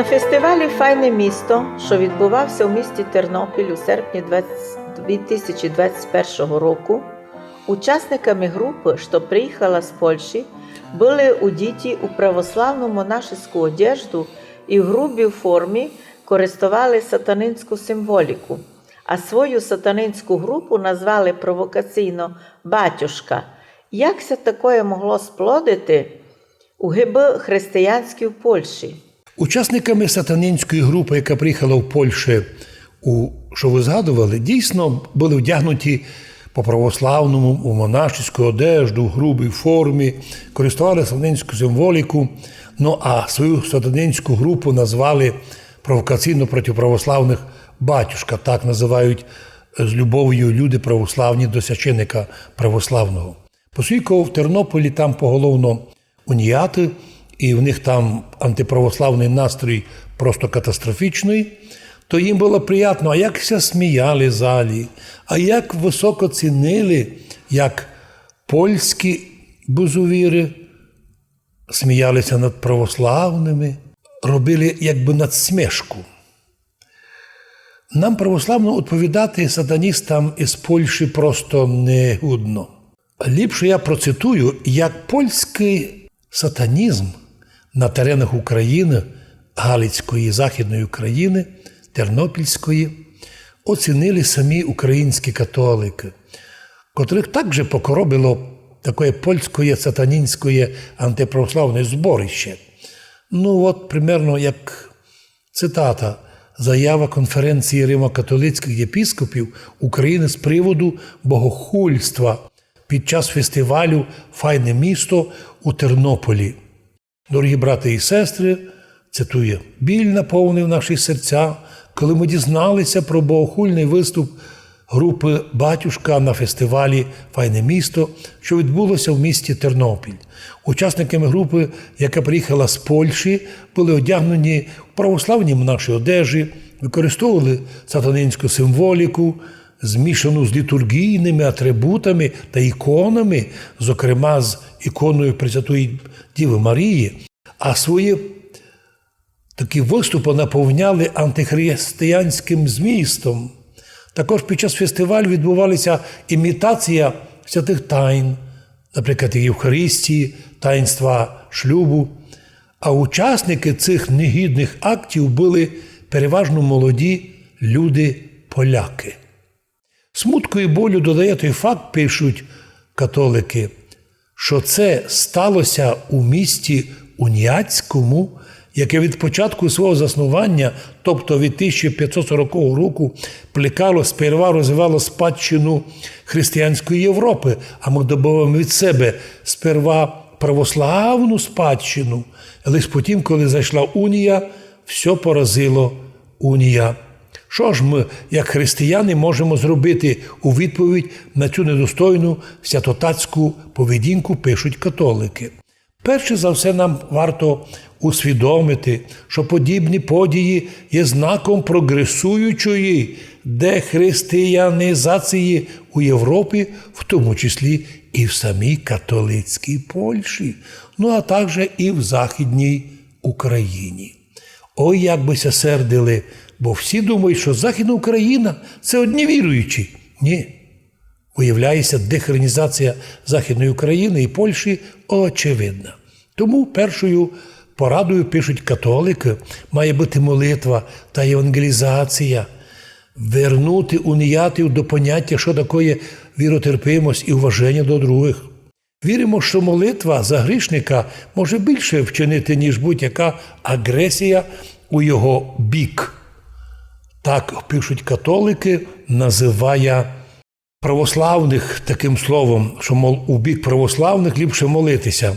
На фестивалі «Файне місто», що відбувався у місті Тернопіль у серпні 2021 року, учасниками групи, що приїхала з Польщі, були одіті у православну монашеську одежду і в грубій формі користували сатанинську символіку, а свою сатанинську групу назвали провокаційно «Батюшка». Як це таке могло сплодити у ГБ християнській в Польщі? Учасниками сатанинської групи, яка приїхала в Польщу, що ви згадували, дійсно були вдягнуті по-православному, у монашеську одежду, в грубій формі, користували сатанинську символіку, а свою сатанинську групу назвали провокаційно проти православних «Батюшка». Так називають з любов'ю люди православні до священика православного. Оскільки в Тернополі там поголовно уніяти, і в них там антиправославний настрій просто катастрофічний, то їм було приємно, а як все сміяли в залі, а як високо цінили, як польські бузувіри сміялися над православними, робили якби надсмішку. Нам православно відповідати сатаністам із Польщі просто не гідно. Ліпше я процитую, як польський сатанізм на теренах України, Галицької, Західної України, Тернопільської, оцінили самі українські католики, котрих також покоробило таке польське сатанінське антиправославне зборище. Примерно як цитата, заява конференції римокатолицьких єпископів України з приводу богохульства під час фестивалю «Файне місто» у Тернополі. Дорогі брати і сестри, цитує, «Біль наповнив наші серця, коли ми дізналися про богохульний виступ групи «Батюшка» на фестивалі «Файне місто», що відбулося в місті Тернопіль. Учасниками групи, яка приїхала з Польщі, були одягнені в православні монаші одежі, використовували сатанинську символіку, змішану з літургійними атрибутами та іконами, зокрема з іконою Пресвятої Діви Марії, а свої такі виступи наповняли антихристиянським змістом. Також під час фестивалю відбувалася імітація святих тайн, наприклад, Євхаристії, таїнства шлюбу. А учасники цих негідних актів були переважно молоді люди-поляки. Смутку і болю додає той факт, пишуть католики, що це сталося у місті Уніяцькому, яке від початку свого заснування, тобто від 1540 року, плекало, сперва розвивало спадщину християнської Європи, а ми додаємо від себе сперва православну спадщину, але потім, коли зайшла унія, все поразило унія. Що ж ми, як християни, можемо зробити у відповідь на цю недостойну святотатську поведінку, пишуть католики? Перше за все, нам варто усвідомити, що подібні події є знаком прогресуючої дехристиянізації у Європі, в тому числі і в самій католицькій Польщі, а також і в Західній Україні. Ой, як бися сердили, бо всі думають, що Західна Україна – це одні віруючі. Ні. Виявляється, дехристиянізація Західної України і Польщі очевидна. Тому першою порадою, пишуть католики, має бути молитва та євангелізація, вернути уніятів до поняття, що таке віротерпимость і уваження до других. Віримо, що молитва за грішника може більше вчинити, ніж будь-яка агресія у його бік. Так, пишуть католики, називає православних таким словом, що, у бік православних ліпше молитися.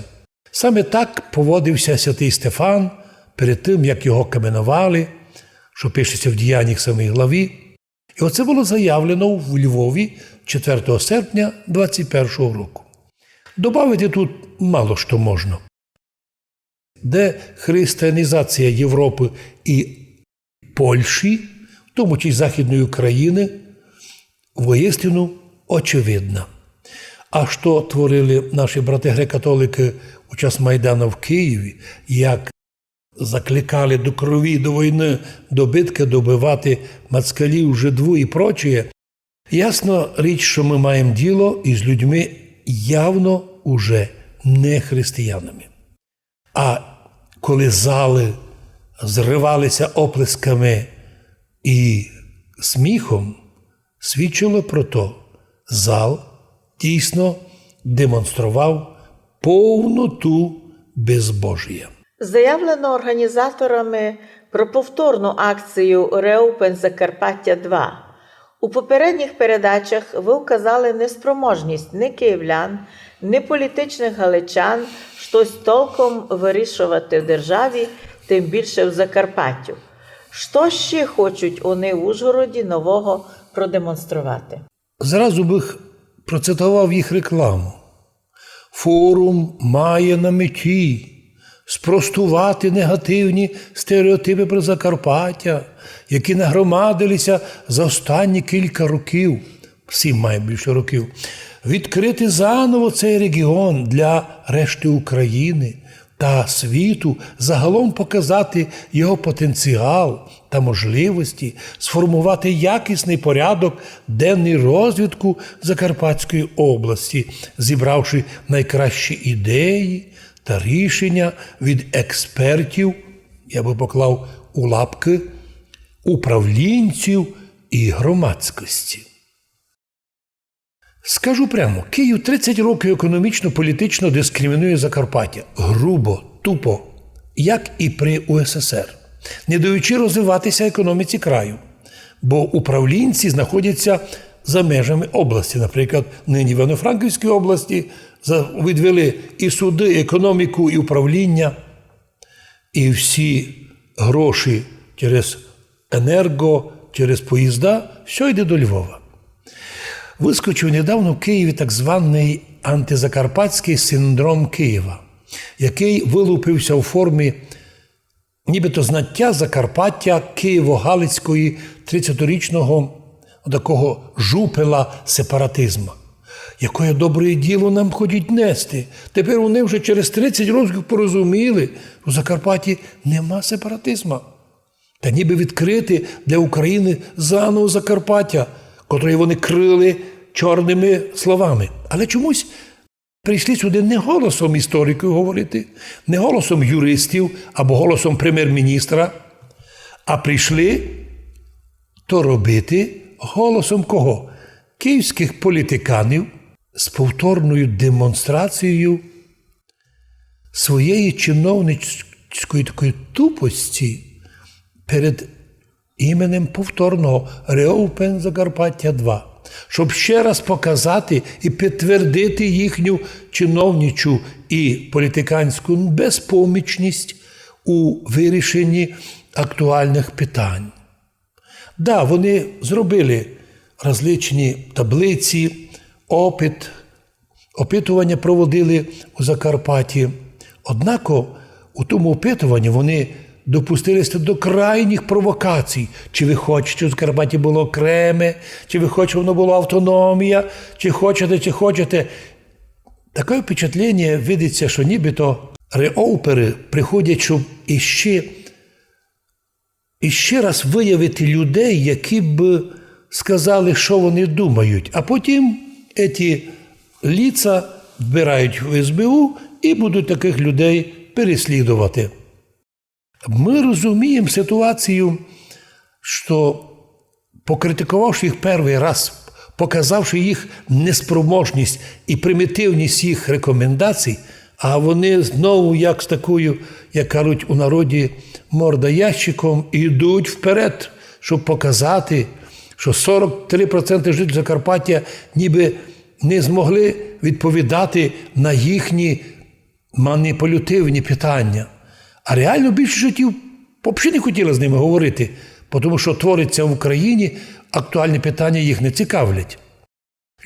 Саме так поводився святий Стефан перед тим, як його каменували, що пишеться в Діяннях 7 главі. І оце було заявлено в Львові 4 серпня 2021 року. Добавити тут мало що можна. Дехристиянізація Європи і Польщі, в тому числі Західної України, воістину очевидна. А що творили наші брати греко-католики у час Майдану в Києві, як закликали до крові, до війни, до битки, добивати москалів, жидву і прочее. Ясно річ, що ми маємо діло із людьми явно уже не християнами. А коли зали зривалися оплесками і сміхом, свідчило про то, зал дійсно демонстрував повноту безбожія. Заявлено організаторами про повторну акцію «Реопен Закарпаття 2». У попередніх передачах ви вказали неспроможність ні київлян, ні політичних галичан щось толком вирішувати в державі, тим більше в Закарпаттю. Що ще хочуть вони в Ужгороді нового продемонструвати? Зразу би процитував їх рекламу. Форум має на меті спростувати негативні стереотипи про Закарпаття, які нагромадилися за останні кілька років, 7 має більше років, відкрити заново цей регіон для решти України та світу, загалом показати його потенціал та можливості, сформувати якісний порядок денний розвитку Закарпатської області, зібравши найкращі ідеї та рішення від експертів, я би поклав у лапки, управлінців і громадськості. Скажу прямо, Київ 30 років економічно-політично дискримінує Закарпаття. Грубо, тупо, як і при УССР, не даючи розвиватися економіці краю. Бо управлінці знаходяться за межами області. Наприклад, нині в Івано-Франківській області відвели і суди, економіку, і управління. І всі гроші через енерго, через поїзда, все йде до Львова. Вискочив недавно в Києві так званий антизакарпатський синдром Києва, який вилупився у формі нібито знаття Закарпаття Києво-Галицької 30-річного такого жупела сепаратизму. Яке добре діло нам ходять нести. Тепер вони вже через 30 років порозуміли, у Закарпатті нема сепаратизму. Та ніби відкрити для України заново Закарпаття, котрої вони крили чорними словами. Але чомусь прийшли сюди не голосом істориків говорити, не голосом юристів або голосом прем'єр-міністра, а прийшли то робити голосом кого? Київських політиканів з повторною демонстрацією своєї чиновницької такої тупості перед іменем повторного «Реопен Закарпаття 2», щоб ще раз показати і підтвердити їхню чиновничу і політиканську безпомічність у вирішенні актуальних питань. Да, вони зробили розличні таблиці, опитування проводили у Закарпатті. Однако у тому опитуванні вони допустилися до крайніх провокацій. Чи ви хочете, щоб в Закарпатті було окреме, чи ви хочете, щоб воно було автономія, чи хочете. Таке впечатлення видиться, що нібито реопери приходять, щоб іще раз виявити людей, які б сказали, що вони думають. А потім ці лица вбирають в СБУ і будуть таких людей переслідувати. Ми розуміємо ситуацію, що покритикувавши їх перший раз, показавши їх неспроможність і примітивність їх рекомендацій, а вони знову, як з такою, як кажуть у народі, мордоящиком, йдуть вперед, щоб показати, що 43% жителів Закарпаття ніби не змогли відповідати на їхні маніпулятивні питання. А реально більше життів взагалі не хотіли з ними говорити, тому що твориться в Україні, актуальні питання їх не цікавлять.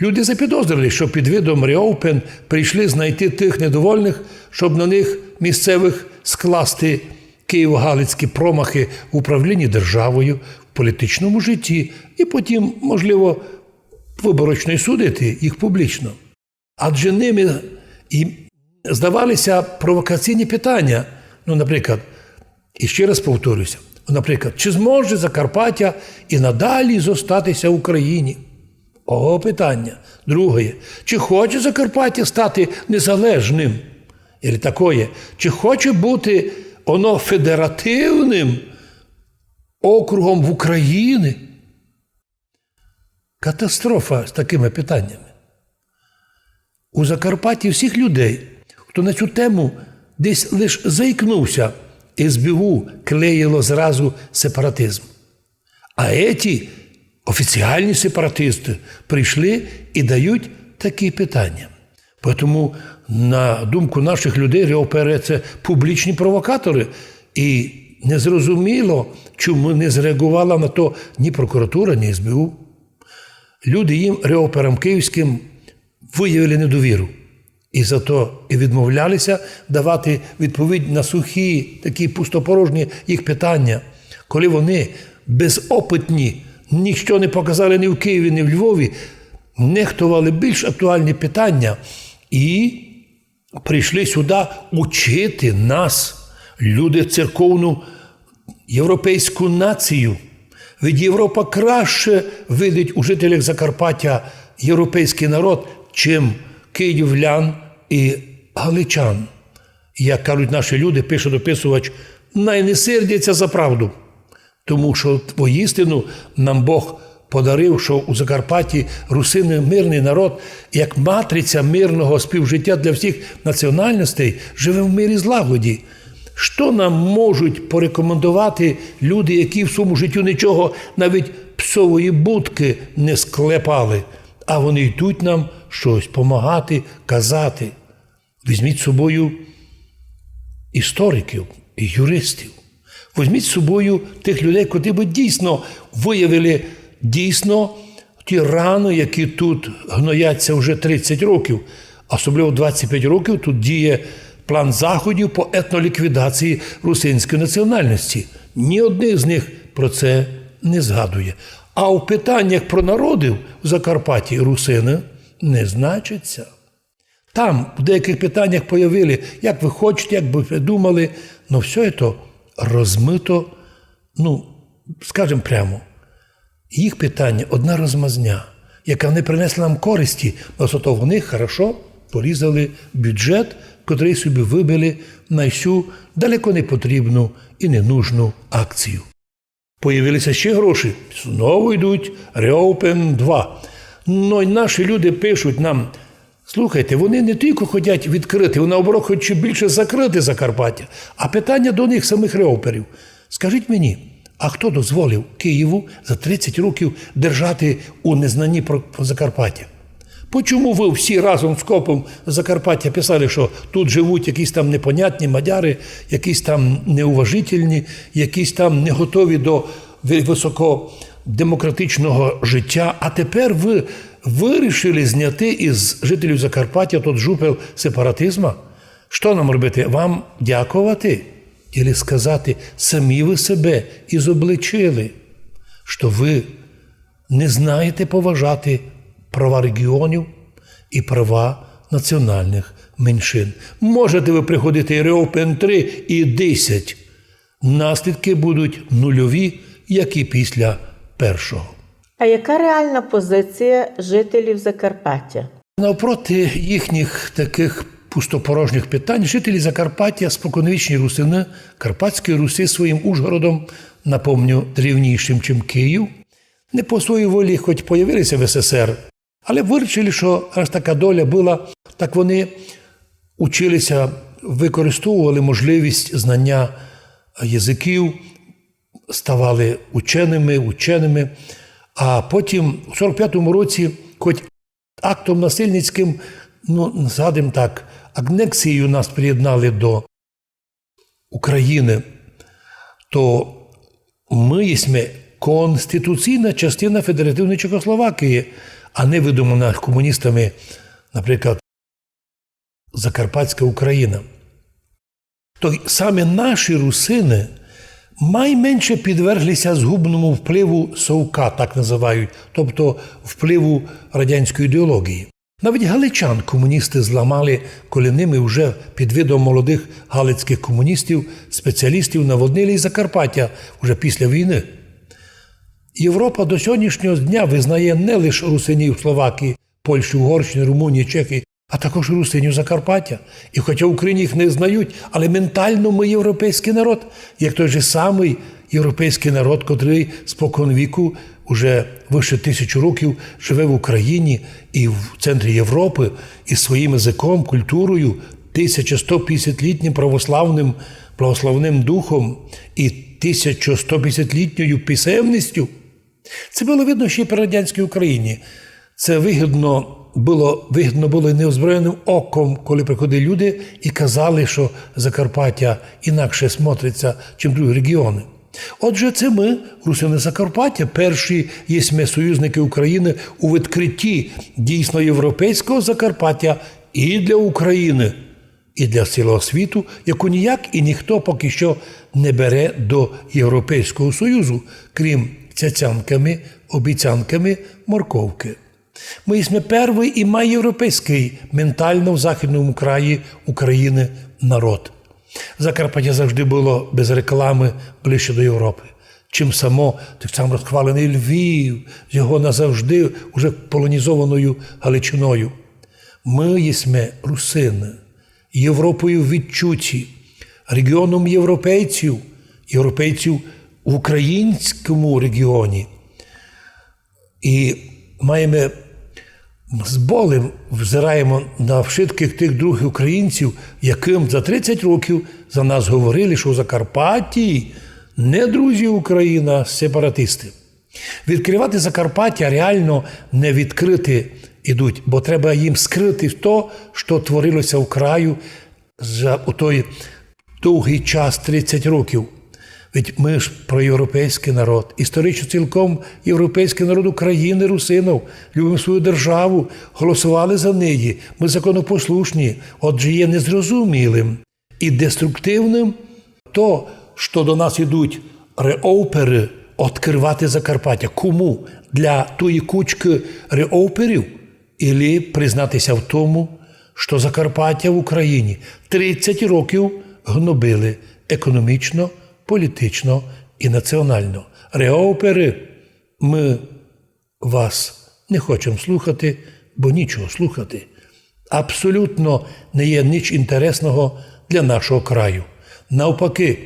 Люди запідозрили, що під видом реопен прийшли знайти тих недовольних, щоб на них місцевих скласти києво-галицькі промахи в управлінні державою, в політичному житті і потім, можливо, виборочно й судити їх публічно. Адже ними і здавалися провокаційні питання. Наприклад, І ще раз повторюся, наприклад, чи зможе Закарпаття і надалі зостатися в Україні? Ого, питання. Друге, чи хоче Закарпаття стати незалежним? Или такое, чи хоче бути воно федеративним округом в Україні? Катастрофа з такими питаннями. У Закарпатті всіх людей, хто на цю тему десь лише заікнувся, СБУ клеїло зразу сепаратизм. А еті офіціальні сепаратисти прийшли і дають такі питання. Тому, на думку наших людей, РЕОПР – це публічні провокатори. І незрозуміло, чому не зреагувала на то ні прокуратура, ні СБУ. Люди їм, РЕОПРам київським, виявили недовіру. І зато і відмовлялися давати відповідь на сухі, такі пустопорожні їх питання. Коли вони безопитні, ніщо не показали ні в Києві, ні в Львові, нехтували більш актуальні питання і прийшли сюди учити нас, люди, церковну європейську націю. Від Європа краще видить у жителях Закарпаття європейський народ, чим київлян і галичан. Як кажуть наші люди, пише дописувач, най не сердяться за правду. Тому що воістину нам Бог подарив, що у Закарпатті русини мирний народ, як матриця мирного співжиття для всіх національностей, живе в мирі злагоді. Що нам можуть порекомендувати люди, які в своєму житті нічого, навіть псової будки не склепали, а вони йдуть нам щось помагати, казати. Візьміть з собою істориків і юристів. Візьміть з собою тих людей, котрі би дійсно виявили ті рани, які тут гнояться вже 30 років. Особливо 25 років тут діє план заходів по етноліквідації русинської національності. Ні один з них про це не згадує. А у питаннях про народи в Закарпатті русини не значаться. Там в деяких питаннях появили, як ви хочете, як би ви думали, але все це розмито, скажімо прямо, їх питання – одна розмазня, яка не принесла нам користі, але зато вони хорошо порізали бюджет, котрий собі вибили на всю далеко не потрібну і ненужну акцію. Появилися ще гроші, знову йдуть Реопен 2. Ну і наші люди пишуть нам, слухайте, вони не тільки хочуть відкрити, вони наоборот хочуть більше закрити Закарпаття, а питання до них, самих реоперів. Скажіть мені, а хто дозволив Києву за 30 років держати у незнанні про Закарпаття? Почому ви всі разом з копом Закарпаття писали, що тут живуть якісь там непонятні мадяри, якісь там неуважительні, якісь там не готові до високодемократичного життя, а тепер ви вирішили зняти із жителів Закарпаття тот жупел сепаратизму? Що нам робити? Вам дякувати? Или сказати, самі ви себе ізобличили, що ви не знаєте поважати права регіонів і права національних меншин. Можете ви приходити і Реопен 3, і 10. Наслідки будуть нульові, як і після першого. А яка реальна позиція жителів Закарпаття? Навпроти їхніх таких пустопорожніх питань, жителі Закарпаття, споконвічні русини, Карпатської Русі своїм Ужгородом, напомню, древнішим, чим Київ, не по своїй волі, хоч появилися в СССР, але вирішили, що аж така доля була, так вони училися, використовували можливість знання язиків, ставали ученими, а потім у 45-му році, хоч актом насильницьким, згадуємо так, анексією нас приєднали до України, то ми єсме конституційна частина Федеративної Чехословакії, а не видумана комуністами, наприклад, Закарпатська Україна. То саме наші русини найменше підверглися згубному впливу совка, так називають, тобто впливу радянської ідеології. Навіть галичан комуністи зламали, коли ними вже під видом молодих галицьких комуністів, спеціалістів наводнили із Закарпаття вже після війни. Європа до сьогоднішнього дня визнає не лише русинів Словакії, Польщі, Угорщини, Румунії, Чехії, а також русинів Закарпаття. І хоча в Україні їх не знають, але ментально ми європейський народ, як той же самий європейський народ, котрий споконвіку уже вище 1000 років живе в Україні і в центрі Європи із своїм язиком, культурою, 1150-літнім православним духом і 1150-літньою писемністю. Це було видно ще й при радянській Україні. Це вигідно було і неозброєним оком, коли приходили люди і казали, що Закарпаття інакше смотриться, ніж другі регіони. Отже, це ми, русини Закарпаття, перші єсме союзники України у відкритті дійсно європейського Закарпаття і для України, і для цілого світу, яку ніяк і ніхто поки що не бере до Європейського Союзу, крім цяцянками, обіцянками, морковки. Ми єсме перший і майєвропейський ментально в західному краї України народ. Закарпаття завжди було без реклами ближче до Європи. Чим так само розхвалений Львів з його назавжди уже полонізованою Галичиною. Ми єсме русини, Європою відчуті, регіоном європейців в українському регіоні. І маємо з болем взираємо на вшитких тих других українців, яким за 30 років за нас говорили, що в Закарпатті не друзі Україна, а сепаратисти. Відкривати Закарпаття реально не відкрити ідуть, бо треба їм скрити то, що творилося в краю за той довгий час 30 років. Ведь ми ж проєвропейський народ, історично цілком європейський народ України, русинів, любимо свою державу, голосували за неї, ми законопослушні, отже є незрозумілим і деструктивним то, що до нас йдуть реопери відкривати Закарпаття. Кому? Для тої кучки реоперів? Ілі признатися в тому, що Закарпаття в Україні 30 років гнобили економічно, політично і національно. Реопери, ми вас не хочемо слухати, бо нічого слухати. Абсолютно не є ніч інтересного для нашого краю. Навпаки,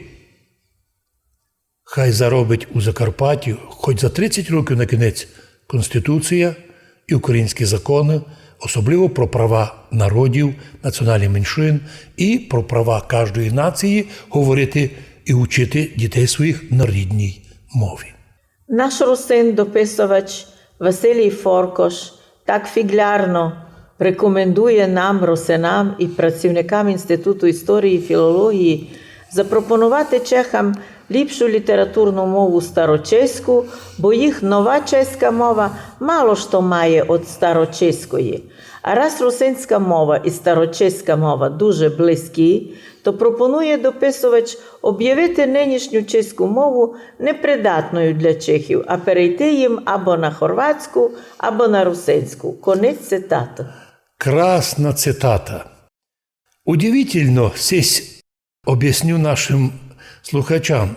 хай заробить у Закарпатті хоч за 30 років на кінець Конституція і українські закони, особливо про права народів, національних меншин і про права кожної нації говорити і вчити дітей своїх на рідній мові. Наш русин-дописувач Василій Форкош так фіглярно рекомендує нам, русинам і працівникам Інституту історії і філології запропонувати чехам ліпшу літературну мову старочеську, бо їх нова чеська мова мало що має від старочеської. А раз русинська мова і старочеська мова дуже близькі, то пропонує дописувач об'явити нинішню чеську мову непридатною для чехів, а перейти їм або на хорватську, або на русинську. Конець цитати. Красна цитата. Удивительно, здесь об'ясню нашим слухачам.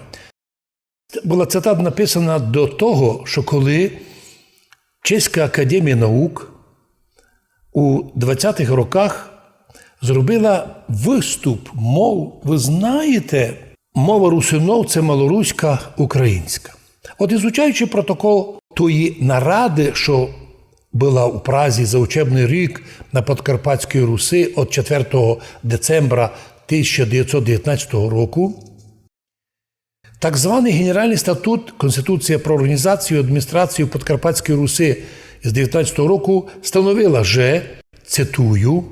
Була цитата написана до того, що коли Чеська академія наук у 20-х роках зробила виступ мов. Ви знаєте, мова русинов – це малоруська українська. От ізучаючи протокол тої наради, що була у Празі за учебний рік на Подкарпатській Русі від 4 децембра 1919 року, так званий Генеральний статут Конституція про організацію і адміністрацію Подкарпатської Руси з 19 року становила, що, цитую,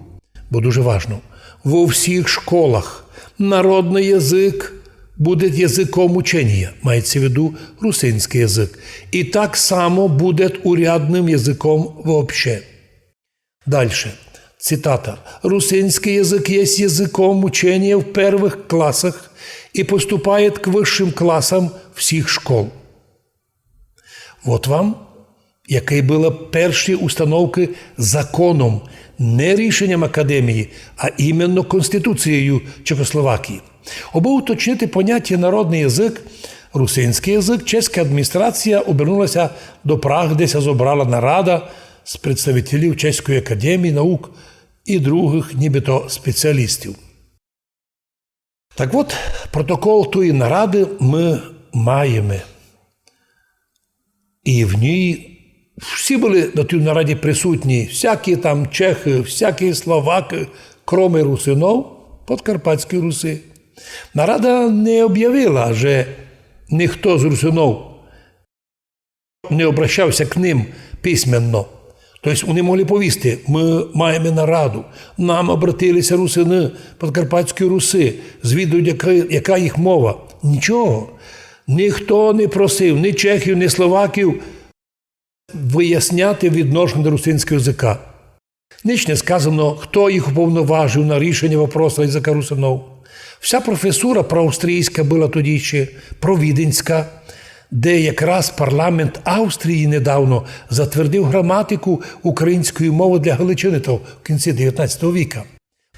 бо дуже важливо, во всіх школах народний язик буде язиком учення, мається в виду русинський язик, і так само буде урядним язиком вообще. Дальше, цитата. Русинский язык есть языком учения в первых классах и поступает к высшим классам всех школ. Вот вам який були перші установки законом, не рішенням Академії, а іменно Конституцією Чехословакії. Аби уточнити поняття «народний язик», русинський язик, чеська адміністрація обернулася до Праги, де зібрала нарада з представників Чеської академії наук і других нібито спеціалістів. Так от, протокол тої наради ми маємо. І в ній всі були на тій нараді присутні, всякі там чехи, всякі словаки, кроме русинов, Подкарпатської Руси. Нарада не об'явила, що ніхто з русинов не обращався к ним письменно. Тобто вони могли повісти, ми маємо нараду, нам обратилися русини Подкарпатської Руси, звідують, яка їх мова. Нічого. Ніхто не просив ні чехів, ні словаків виясняти відношення до русинського язика. Ніч не сказано, хто їх уповноважив на рішення вопросу язика русинов. Вся професура проавстрійська була тоді ще, провіденська, де якраз парламент Австрії недавно затвердив граматику української мови для Галичини в кінці 19 віка.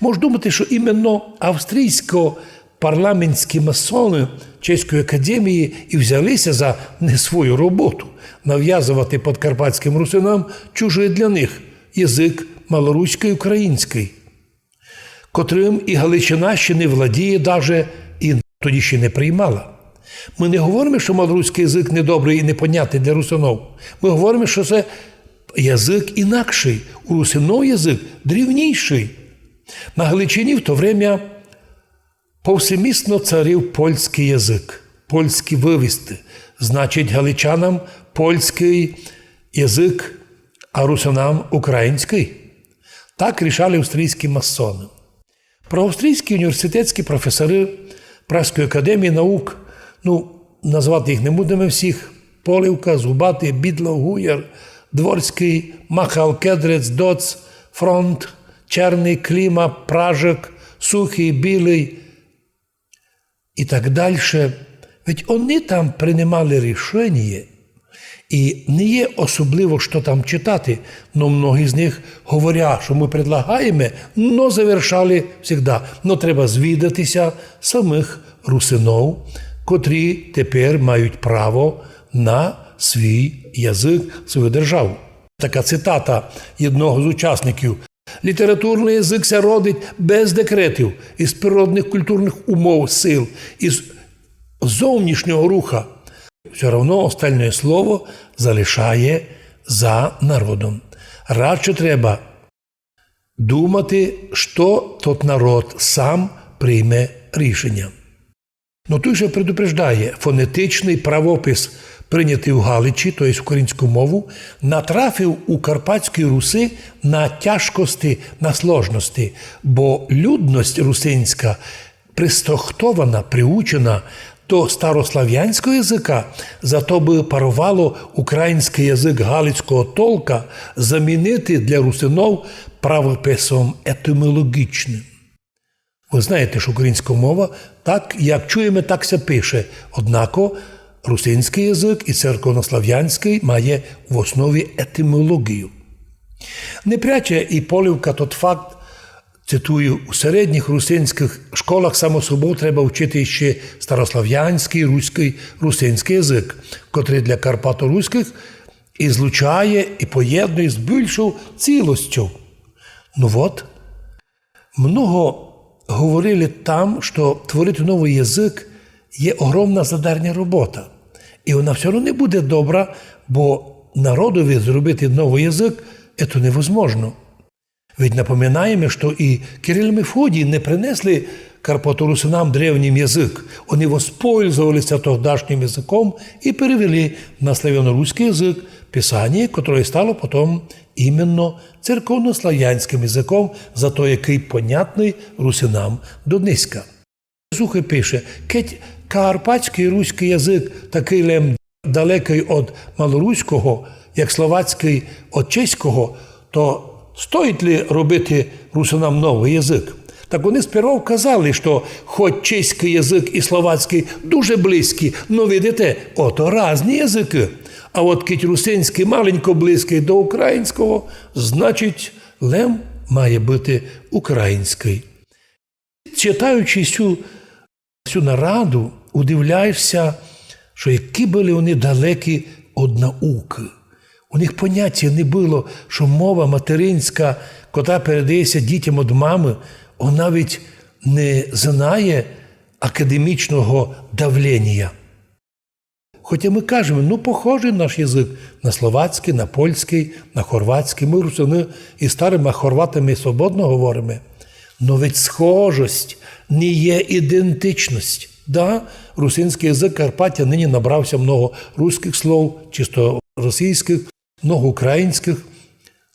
Можна думати, що іменно австрійсько-парламентські масони Чеської академії і взялися за не свою роботу нав'язувати подкарпатським русинам чужий для них язик малоруський український, котрим і Галичина ще не владіє даже і тоді ще не приймала. Ми не говоримо, що малоруський язик недобрий і непонятний для русинов. Ми говоримо, що це язик інакший. У русинов язик древніший. На Галичині в то время повсемісно царив польський язик, польські вивісти. Значить, галичанам польський язик, а русинам український. Так рішали австрійські масони. Проавстрійські університетські професори Празької академії наук, назвати їх не будемо всіх, Полівка, Зубатий, Бідлов, Гуяр, Дворський, Махал, Кедрець, Доц, Фронт, Черний, Кліма, Пражик, Сухий, Білий і так далі. Ведь вони там приймали рішення, і не є особливо, що там читати, но многі з них говорять, що ми предлагаємо, но завершали завжди. Но треба звідатися самих русинов, котрі тепер мають право на свій язик, свою державу. Така цитата одного з учасників. «Літературний язик ся родить без декретів, із природних культурних умов, сил, із зовнішнього руха. Все одно остальне слово залишає за народом. Радше треба думати, що тот народ сам прийме рішення». Но той же предупреждає, фонетичний правопис, прийнятий у Галичі, тобто українську мову, натрафив у Карпатській Руси на тяжкості, на сложності, бо людність русинська пристрахована, приучена до старослав'янського язика, зато би парувало український язик галицького толка замінити для русинов правописом етимологічним. Ви знаєте, що українська мова, так, як чуємо, так се пише. Однако русинський язик і церковнослав'янський має в основі етимологію. Не пряче і Полівка тот факт, цитую, у середніх русинських школах само собою треба вчити ще старослав'янський, руський, русинський язик, котрий для карпато-руських і злучає, і поєднує з більшою цілостю. Много говорили там, що творити новий язик є огромна задарня робота. І вона все одно не буде добра, бо народові зробити новий язик – це невозможно. Ведь напоминаємо, що і Кирилл и Мефодий не принесли карпаторусинам древний язык. Они воспользовались тогдашним языком и перевели на славяно-русский язык писание, которое стало потом іменно церковнослав'янським язиком, зато який понятний русинам до низька. Сухий пише, «Кеть карпатський руський язик такий лем далекий від малоруського, як словацький від чеського, то стоїть ли робити русинам новий язик? Так вони сперва казали, що хоч чеський язик і словацький дуже близькі, но видите, ото різні язики. А от кить русинський маленько близький до українського, значить, лем має бути український. Читаючи цю нараду, удивляєшся, що які були вони далекі від науки. У них поняття не було, що мова материнська, котра передається дітям від мами, вона навіть не знає академічного давлення. Хоча ми кажемо, похожий наш язик на словацький, на польський, на хорватський. Ми русини і старими хорватами свободно говоримо. Но ведь схожість не є ідентичність. Да, русинський язик Карпаття нині набрався много русських слов, чисто російських, много українських.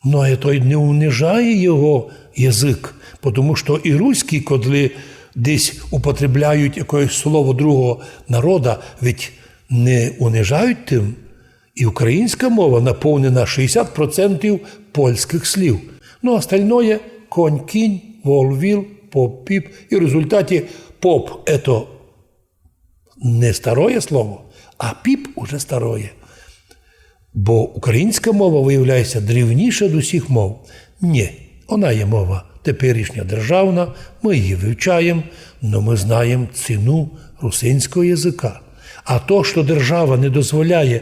Но це не унижає його язик, тому що і руські, коли десь употребляють якесь слово другого народу, ведь не унижають тим. І українська мова наповнена 60% польських слів. Ну, остальное – конь, кінь, вол, віл, поп, піп. І в результаті поп – це не старое слово, а піп – уже старое. Бо українська мова виявляється древніша від усіх мов. Ні, вона є мова теперішня державна, ми її вивчаємо, але ми знаємо ціну русинського язика. А то, що держава не дозволяє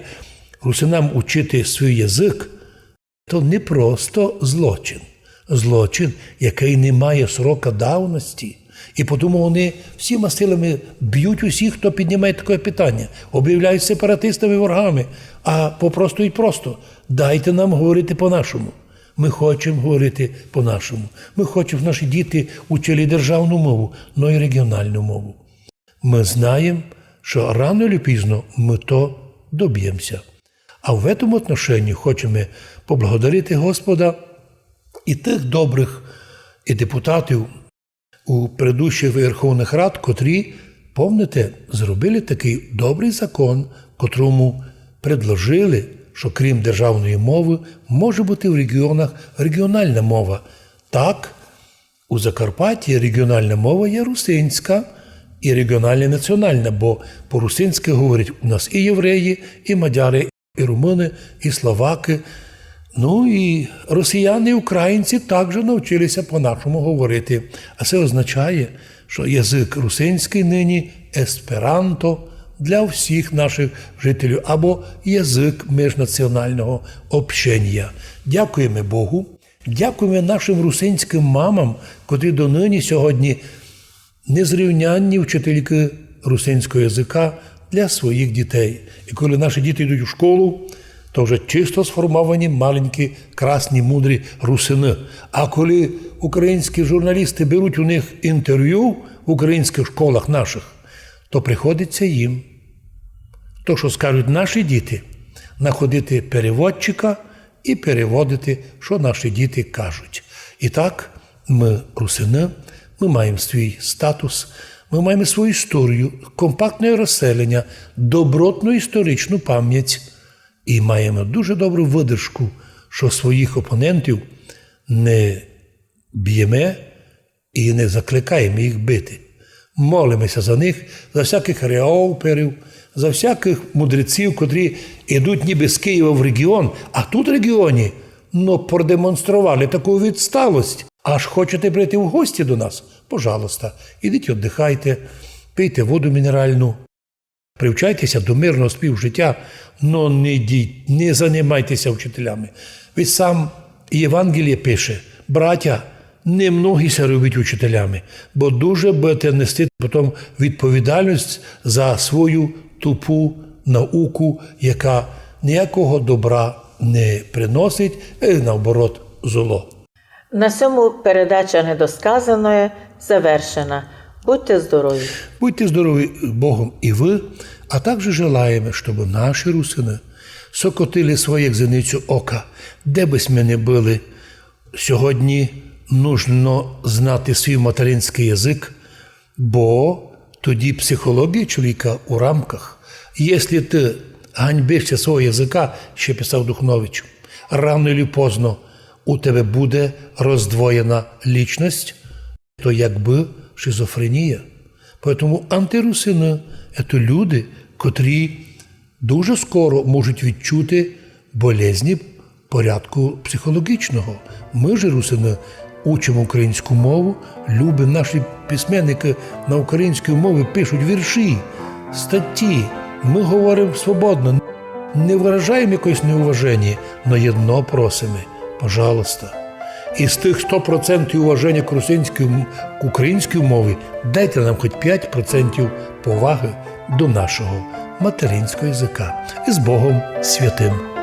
русинам учити свій язик, то не просто злочин. Злочин, який не має срока давності. І тому вони всіма силами б'ють усіх, хто піднімає таке питання. Об'являють сепаратистами ворогами. А попросту і просто дайте нам говорити по-нашому. Ми хочемо говорити по-нашому. Ми хочемо, щоб наші діти учили державну мову, але й регіональну мову. Ми знаємо, що рано чи пізно ми то доб'ємося. А в цьому отношенні хочемо поблагодарити Господа і тих добрих і депутатів у предыдущих Верховних Рад, котрі, пам'ятаєте, зробили такий добрий закон, котрому предложили, що крім державної мови, може бути в регіонах регіональна мова. Так, у Закарпатті регіональна мова є русинська і регіональна національна, бо по-русинськи говорять у нас і євреї, і мадяри, і румуни, і словаки. Ну і росіяни, і українці також навчилися по-нашому говорити. А це означає, що язик русинський нині есперанто для всіх наших жителів, або язик міжнаціонального общення. Дякуємо Богу, дякуємо нашим русинським мамам, котрі донині сьогодні незрівнянні вчительки русинського язика для своїх дітей. І коли наші діти йдуть у школу, то вже чисто сформовані маленькі, красні, мудрі русини. А коли українські журналісти беруть у них інтерв'ю в українських школах наших, то приходиться їм, то, що скажуть наші діти, знаходити переводчика і переводити, що наші діти кажуть. І так, ми русини, ми маємо свій статус, ми маємо свою історію, компактне розселення, добротну історичну пам'ять. І маємо дуже добру видержку, що своїх опонентів не б'ємо і не закликаємо їх бити. Молимося за них, за всяких реоперів, за всяких мудреців, котрі йдуть ніби з Києва в регіон, а тут в регіоні продемонстрували таку відсталость. Аж хочете прийти в гості до нас? Пожалуйста, ідіть віддихайте, пийте воду мінеральну. Привчайтеся до мирного співжиття, но не займайтеся вчителями. Ведь сам Євангеліє пише, браття, не многіся робіть учителями, бо дуже будете нести потім відповідальність за свою тупу науку, яка ніякого добра не приносить, а наоборот зло. На цьому передача недосказаної завершена. Будьте здорові! Будьте здорові Богом і ви, а також желаємо, щоб наші русини сокотили своє зеницю ока, де би ми не були. Сьогодні нужно знати свій материнський язик, бо тоді психологія чоловіка у рамках. Якщо ти ганьбишся свого язика, ще писав Духнович, рано чи поздно у тебе буде роздвоєна лічність, то якби шизофренія. Тому антирусини – це люди, котрі дуже скоро можуть відчути болезні порядку психологічного. Ми ж, русини, учимо українську мову, любимо, наші письменники на українській мові пишуть вірші, статті. Ми говоримо свободно, не виражаємо якоїсь неуваження, але єдно просимо, пожалуйста. І з тих 100% уваження к українській мові дайте нам хоч 5% поваги до нашого материнського язика. І з Богом святим!